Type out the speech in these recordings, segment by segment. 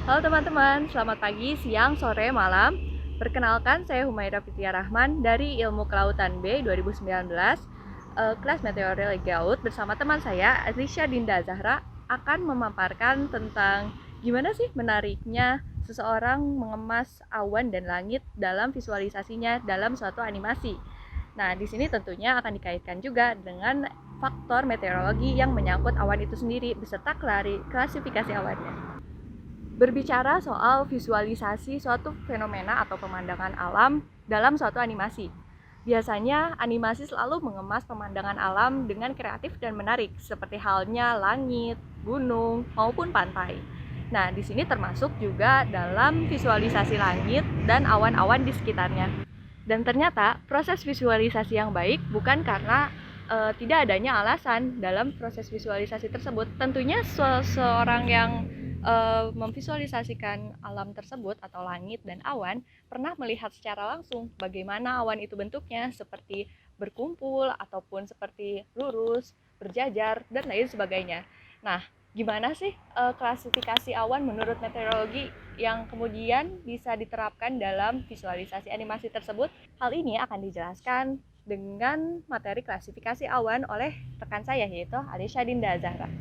Halo teman-teman, selamat pagi, siang, sore, malam. Perkenalkan, saya Humaira Fitria Rahman dari Ilmu Kelautan B 2019, kelas Meteorologi Laut bersama teman saya, Azlisha Dinda Zahra, akan memaparkan tentang gimana sih menariknya seseorang mengemas awan dan langit dalam visualisasinya dalam suatu animasi. Nah, di sini tentunya akan dikaitkan juga dengan faktor meteorologi yang menyangkut awan itu sendiri beserta klasifikasi awannya. Berbicara soal visualisasi suatu fenomena atau pemandangan alam dalam suatu animasi. Biasanya animasi selalu mengemas pemandangan alam dengan kreatif dan menarik, seperti halnya langit, gunung, maupun pantai. Nah, di sini termasuk juga dalam visualisasi langit dan awan-awan di sekitarnya. Dan ternyata proses visualisasi yang baik bukan karena tidak adanya alasan dalam proses visualisasi tersebut. Tentunya seseorang yang memvisualisasikan alam tersebut atau langit dan awan pernah melihat secara langsung bagaimana awan itu bentuknya, seperti berkumpul ataupun seperti lurus, berjajar, dan lain sebagainya. Nah, gimana sih klasifikasi awan menurut meteorologi yang kemudian bisa diterapkan dalam visualisasi animasi tersebut? Hal ini akan dijelaskan dengan materi klasifikasi awan oleh rekan saya, yaitu Alisha Dinda Zahra.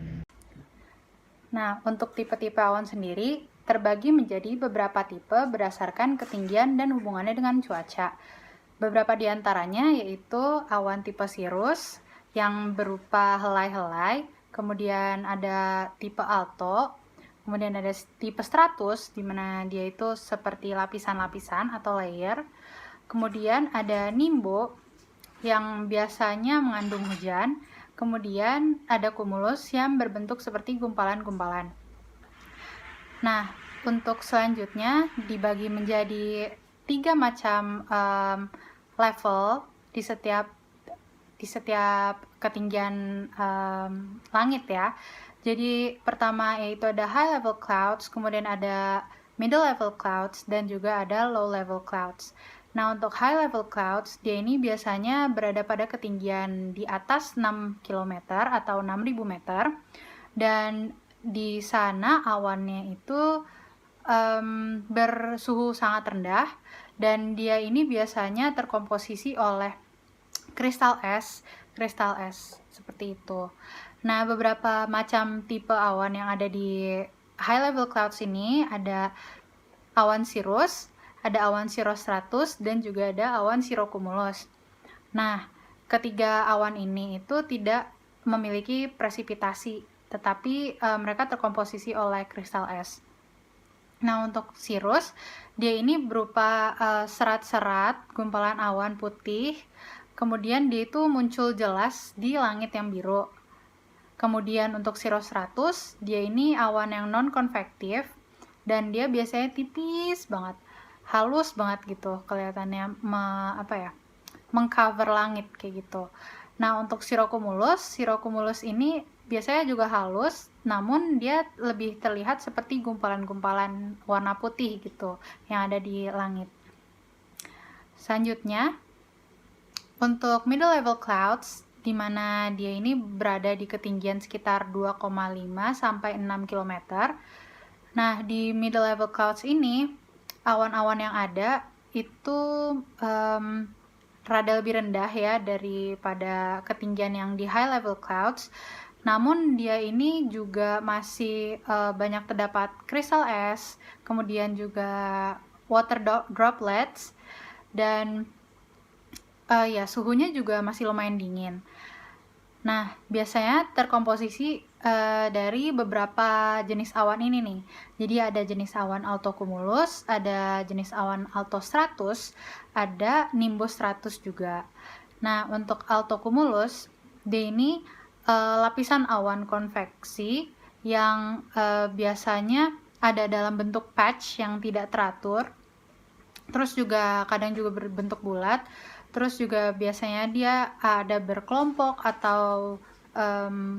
Nah, untuk tipe-tipe awan sendiri terbagi menjadi beberapa tipe berdasarkan ketinggian dan hubungannya dengan cuaca. Beberapa di antaranya yaitu awan tipe cirrus yang berupa helai-helai, kemudian ada tipe alto, kemudian ada tipe stratus di mana dia itu seperti lapisan-lapisan atau layer. Kemudian ada nimbo yang biasanya mengandung hujan. Kemudian ada cumulus yang berbentuk seperti gumpalan-gumpalan. Nah, untuk selanjutnya dibagi menjadi 3 macam level di setiap ketinggian langit ya. Jadi pertama yaitu ada high level clouds, kemudian ada middle level clouds, dan juga ada low level clouds. Nah, untuk high level clouds, dia ini biasanya berada pada ketinggian di atas 6 km atau 6.000 meter, dan di sana awannya itu bersuhu sangat rendah, dan dia ini biasanya terkomposisi oleh kristal es seperti itu. Nah, beberapa macam tipe awan yang ada di high level clouds ini ada awan cirrus, ada awan cirrostratus, dan juga ada awan cirrocumulus. Nah, ketiga awan ini itu tidak memiliki presipitasi, tetapi mereka terkomposisi oleh kristal es. Nah, untuk cirrus, dia ini berupa serat-serat gumpalan awan putih, kemudian dia itu muncul jelas di langit yang biru. Kemudian untuk cirrostratus, dia ini awan yang non-konvektif, dan dia biasanya tipis banget, halus banget gitu kelihatannya, mengcover langit kayak gitu. Nah, untuk cirrocumulus ini biasanya juga halus, namun dia lebih terlihat seperti gumpalan-gumpalan warna putih gitu yang ada di langit. Selanjutnya, untuk middle level clouds, di mana dia ini berada di ketinggian sekitar 2,5 sampai 6 km. Nah, di middle level clouds ini, awan-awan yang ada itu rada lebih rendah ya daripada ketinggian yang di high level clouds. Namun dia ini juga masih banyak terdapat kristal es, kemudian juga water droplets, dan suhunya juga masih lumayan dingin. Nah, biasanya terkomposisi dari beberapa jenis awan ini nih. Jadi ada jenis awan altocumulus, ada jenis awan altostratus, ada nimbostratus juga. Nah, untuk altocumulus, dia ini lapisan awan konveksi yang biasanya ada dalam bentuk patch yang tidak teratur. Terus juga kadang juga berbentuk bulat. Terus juga biasanya dia ada berkelompok atau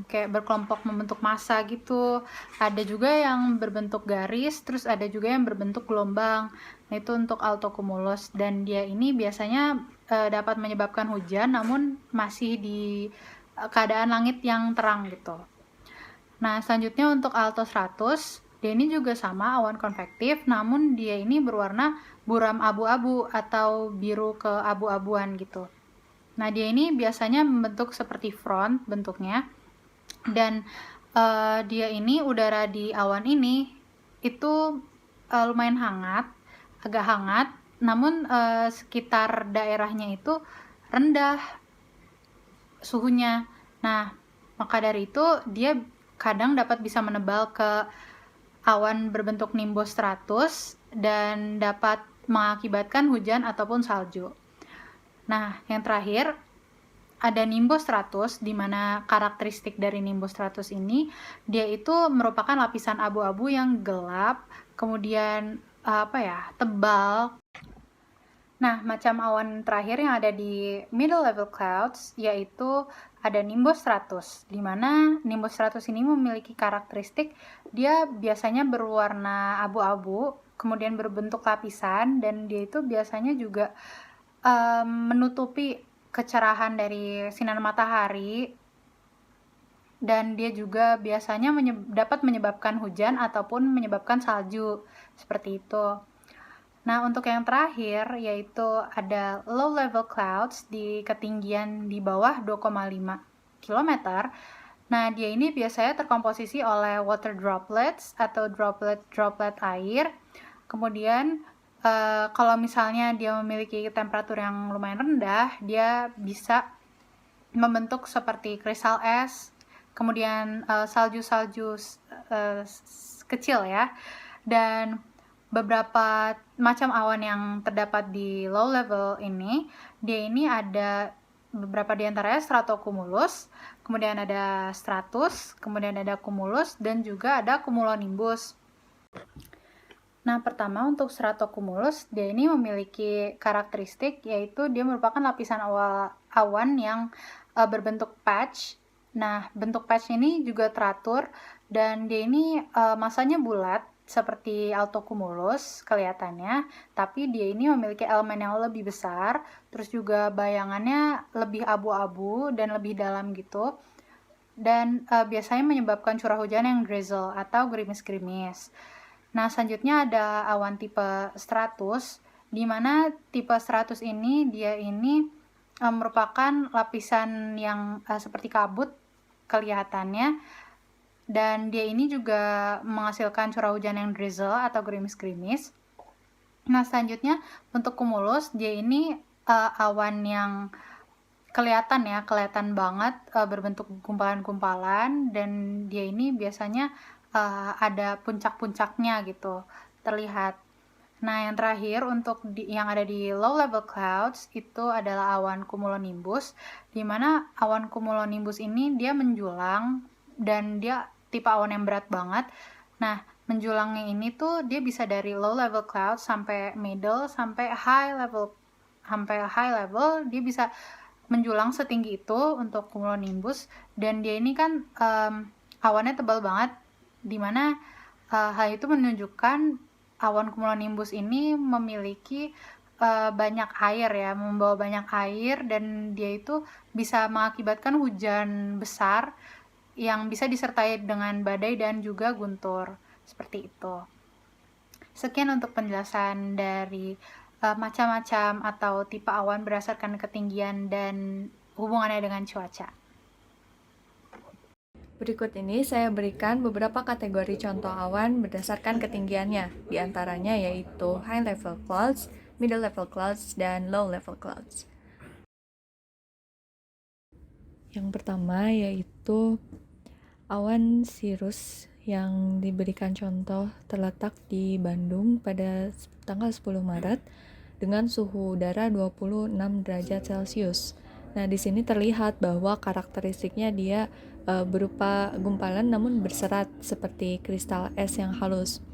kayak berkelompok membentuk massa gitu. Ada juga yang berbentuk garis, terus ada juga yang berbentuk gelombang. Nah, itu untuk altocumulus, dan dia ini biasanya dapat menyebabkan hujan namun masih di keadaan langit yang terang gitu. Nah, selanjutnya untuk altostratus, Dia ini juga sama awan konvektif, namun dia ini berwarna buram abu-abu atau biru keabu-abuan gitu. Nah, dia ini biasanya membentuk seperti front bentuknya, dan dia ini udara di awan ini itu lumayan hangat, agak hangat, namun sekitar daerahnya itu rendah suhunya. Nah, maka dari itu dia kadang dapat bisa menebal ke awan berbentuk nimbus stratus dan dapat mengakibatkan hujan ataupun salju. Nah, yang terakhir ada nimbus stratus, di mana karakteristik dari nimbus stratus ini dia itu merupakan lapisan abu-abu yang gelap, kemudian tebal. Nah, macam awan terakhir yang ada di middle level clouds yaitu ada nimbus stratus, di mana nimbus stratus ini memiliki karakteristik dia biasanya berwarna abu-abu, kemudian berbentuk lapisan, dan dia itu biasanya juga menutupi kecerahan dari sinar matahari, dan dia juga biasanya dapat menyebabkan hujan ataupun menyebabkan salju, seperti itu. Nah, untuk yang terakhir yaitu ada low level clouds di ketinggian di bawah 2,5 km. Nah, dia ini biasanya terkomposisi oleh water droplets atau droplet air. Kemudian kalau misalnya dia memiliki temperatur yang lumayan rendah, dia bisa membentuk seperti kristal es, kemudian salju-salju kecil ya. Dan beberapa macam awan yang terdapat di low level ini, dia ini ada beberapa di antaranya stratocumulus, kemudian ada stratus, kemudian ada cumulus, dan juga ada cumulonimbus. Nah, pertama untuk stratocumulus, dia ini memiliki karakteristik yaitu dia merupakan lapisan awan yang berbentuk patch. Nah, bentuk patch ini juga teratur, dan dia ini masanya bulat seperti altocumulus kelihatannya, tapi dia ini memiliki elemen yang lebih besar, terus juga bayangannya lebih abu-abu dan lebih dalam gitu, dan biasanya menyebabkan curah hujan yang drizzle atau gerimis-gerimis. Nah, selanjutnya ada awan tipe stratus, di mana tipe stratus ini dia ini merupakan lapisan yang seperti kabut kelihatannya, dan dia ini juga menghasilkan curah hujan yang drizzle atau gerimis-gerimis. Nah, selanjutnya untuk cumulus, dia ini awan yang kelihatan banget berbentuk gumpalan-gumpalan, dan dia ini biasanya ada puncak-puncaknya gitu terlihat. Nah, yang terakhir untuk yang ada di low level clouds itu adalah awan cumulonimbus, di mana awan cumulonimbus ini dia menjulang dan dia tipe awan yang berat banget. Nah, menjulangnya ini tuh dia bisa dari low level cloud sampai middle sampai high level. Sampai high level dia bisa menjulang setinggi itu untuk cumulonimbus, dan dia ini kan awannya tebal banget, dimana hal itu menunjukkan awan cumulonimbus ini memiliki banyak air ya, membawa banyak air, dan dia itu bisa mengakibatkan hujan besar yang bisa disertai dengan badai dan juga guntur, seperti itu. Sekian untuk penjelasan dari macam-macam atau tipe awan berdasarkan ketinggian dan hubungannya dengan cuaca. Berikut ini saya berikan beberapa kategori contoh awan berdasarkan ketinggiannya, di antaranya yaitu high level clouds, middle level clouds, dan low level clouds. Yang pertama yaitu awan cirrus yang diberikan contoh terletak di Bandung pada tanggal 10 Maret dengan suhu udara 26 derajat Celcius. Nah, di sini terlihat bahwa karakteristiknya dia berupa gumpalan namun berserat seperti kristal es yang halus.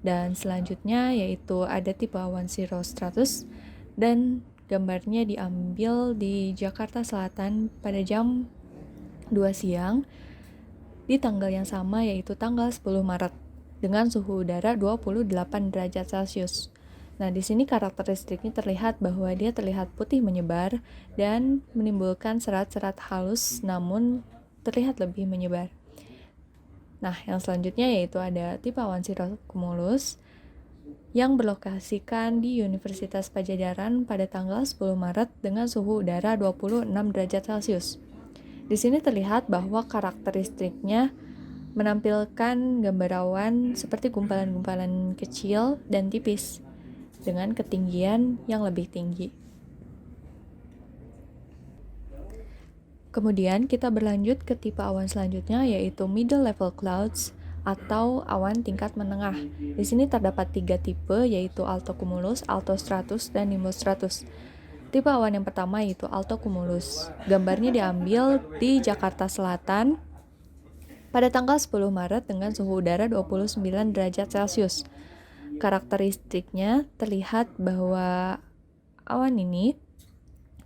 Dan selanjutnya yaitu ada tipe awan cirrostratus, dan gambarnya diambil di Jakarta Selatan pada jam 2 siang di tanggal yang sama yaitu tanggal 10 Maret dengan suhu udara 28 derajat Celcius. Nah, di sini karakteristiknya terlihat bahwa dia terlihat putih menyebar dan menimbulkan serat-serat halus namun terlihat lebih menyebar. Nah, yang selanjutnya yaitu ada tipe awan cirrocumulus yang berlokasikan di Universitas Padjadjaran pada tanggal 10 Maret dengan suhu udara 26 derajat Celcius. Di sini terlihat bahwa karakteristiknya menampilkan gambar awan seperti gumpalan-gumpalan kecil dan tipis dengan ketinggian yang lebih tinggi. Kemudian kita berlanjut ke tipe awan selanjutnya yaitu middle level clouds atau awan tingkat menengah. Di sini terdapat 3 tipe yaitu altocumulus, altostratus, dan nimbostratus. Tipe awan yang pertama yaitu altocumulus. Gambarnya diambil di Jakarta Selatan pada tanggal 10 Maret dengan suhu udara 29 derajat Celcius. Karakteristiknya terlihat bahwa awan ini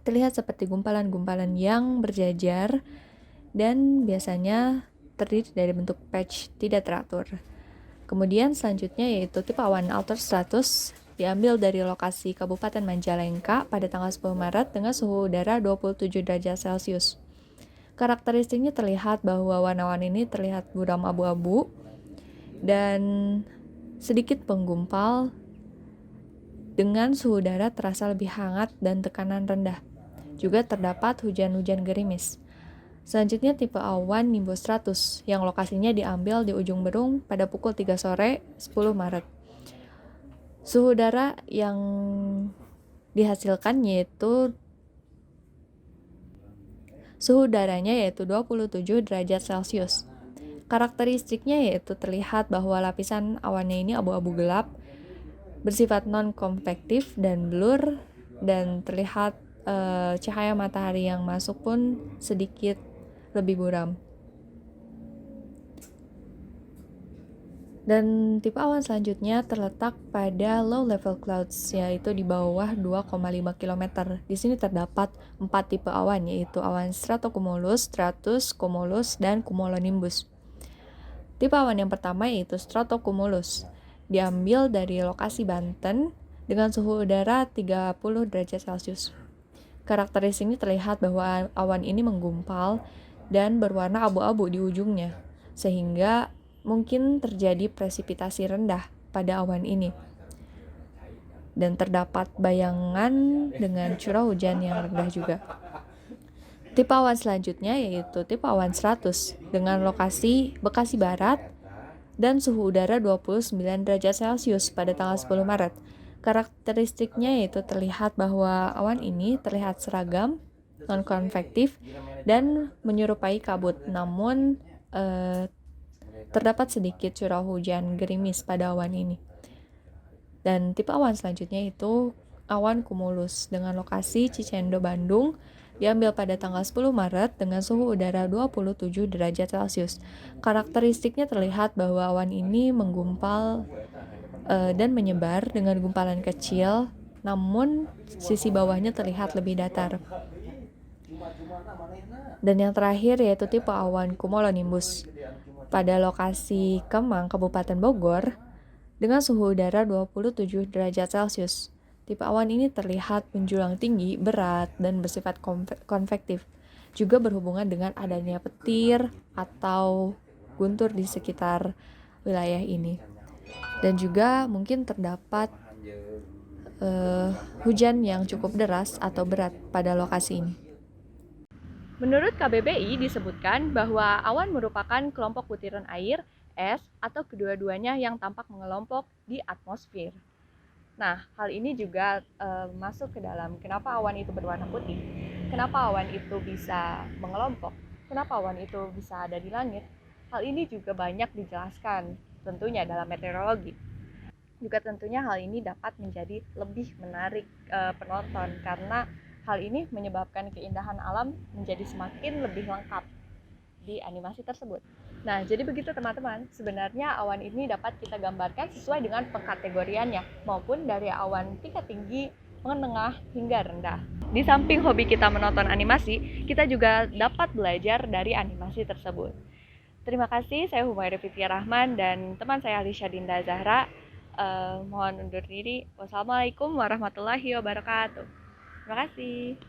terlihat seperti gumpalan-gumpalan yang berjajar dan biasanya terdiri dari bentuk patch tidak teratur. Kemudian selanjutnya yaitu tipe awan altostratus diambil dari lokasi Kabupaten Majalengka pada tanggal 10 Maret dengan suhu udara 27 derajat Celcius. Karakteristiknya terlihat bahwa warna-warna ini terlihat buram abu-abu dan sedikit penggumpal dengan suhu udara terasa lebih hangat dan tekanan rendah. Juga terdapat hujan-hujan gerimis. Selanjutnya tipe awan nimbostratus yang lokasinya diambil di ujung Berung pada pukul 3 sore 10 Maret. Suhu udara yang dihasilkan suhu udaranya yaitu 27 derajat Celcius. Karakteristiknya yaitu terlihat bahwa lapisan awannya ini abu-abu gelap, bersifat non-konvektif dan blur, dan terlihat cahaya matahari yang masuk pun sedikit lebih buram. Dan tipe awan selanjutnya terletak pada low level clouds, yaitu di bawah 2,5 km. Di sini terdapat 4 tipe awan, yaitu awan stratocumulus, stratus, cumulus, dan cumulonimbus. Tipe awan yang pertama yaitu stratocumulus, diambil dari lokasi Banten dengan suhu udara 30 derajat Celcius. Karakteristik ini terlihat bahwa awan ini menggumpal dan berwarna abu-abu di ujungnya, sehingga mungkin terjadi presipitasi rendah pada awan ini. Dan terdapat bayangan dengan curah hujan yang rendah juga. Tipe awan selanjutnya yaitu tipe awan stratus dengan lokasi Bekasi Barat dan suhu udara 29 derajat Celcius pada tanggal 10 Maret. Karakteristiknya yaitu terlihat bahwa awan ini terlihat seragam, non-konvektif, dan menyerupai kabut, namun terdapat sedikit curah hujan gerimis pada awan ini. Dan tipe awan selanjutnya itu awan cumulus dengan lokasi Cicendo, Bandung, diambil pada tanggal 10 Maret dengan suhu udara 27 derajat Celcius. Karakteristiknya terlihat bahwa awan ini menggumpal dan menyebar dengan gumpalan kecil, namun sisi bawahnya terlihat lebih datar. Dan yang terakhir yaitu tipe awan cumulonimbus pada lokasi Kemang, Kabupaten Bogor, dengan suhu udara 27 derajat Celcius. Tipe awan ini terlihat menjulang tinggi, berat, dan bersifat konvektif. Juga berhubungan dengan adanya petir atau guntur di sekitar wilayah ini. Dan juga mungkin terdapat hujan yang cukup deras atau berat pada lokasi ini. Menurut KBBI disebutkan bahwa awan merupakan kelompok butiran air, es, atau kedua-duanya yang tampak mengelompok di atmosfer. Nah, hal ini juga masuk ke dalam kenapa awan itu berwarna putih, kenapa awan itu bisa mengelompok, kenapa awan itu bisa ada di langit. Hal ini juga banyak dijelaskan tentunya dalam meteorologi. Juga tentunya hal ini dapat menjadi lebih menarik penonton karena hal ini menyebabkan keindahan alam menjadi semakin lebih lengkap di animasi tersebut. Nah, jadi begitu teman-teman. Sebenarnya awan ini dapat kita gambarkan sesuai dengan pengkategoriannya, maupun dari awan tingkat tinggi, menengah, hingga rendah. Di samping hobi kita menonton animasi, kita juga dapat belajar dari animasi tersebut. Terima kasih, saya Humaira Fitria Rahman dan teman saya Alisha Dinda Zahra. Mohon undur diri. Wassalamualaikum warahmatullahi wabarakatuh. Terima kasih.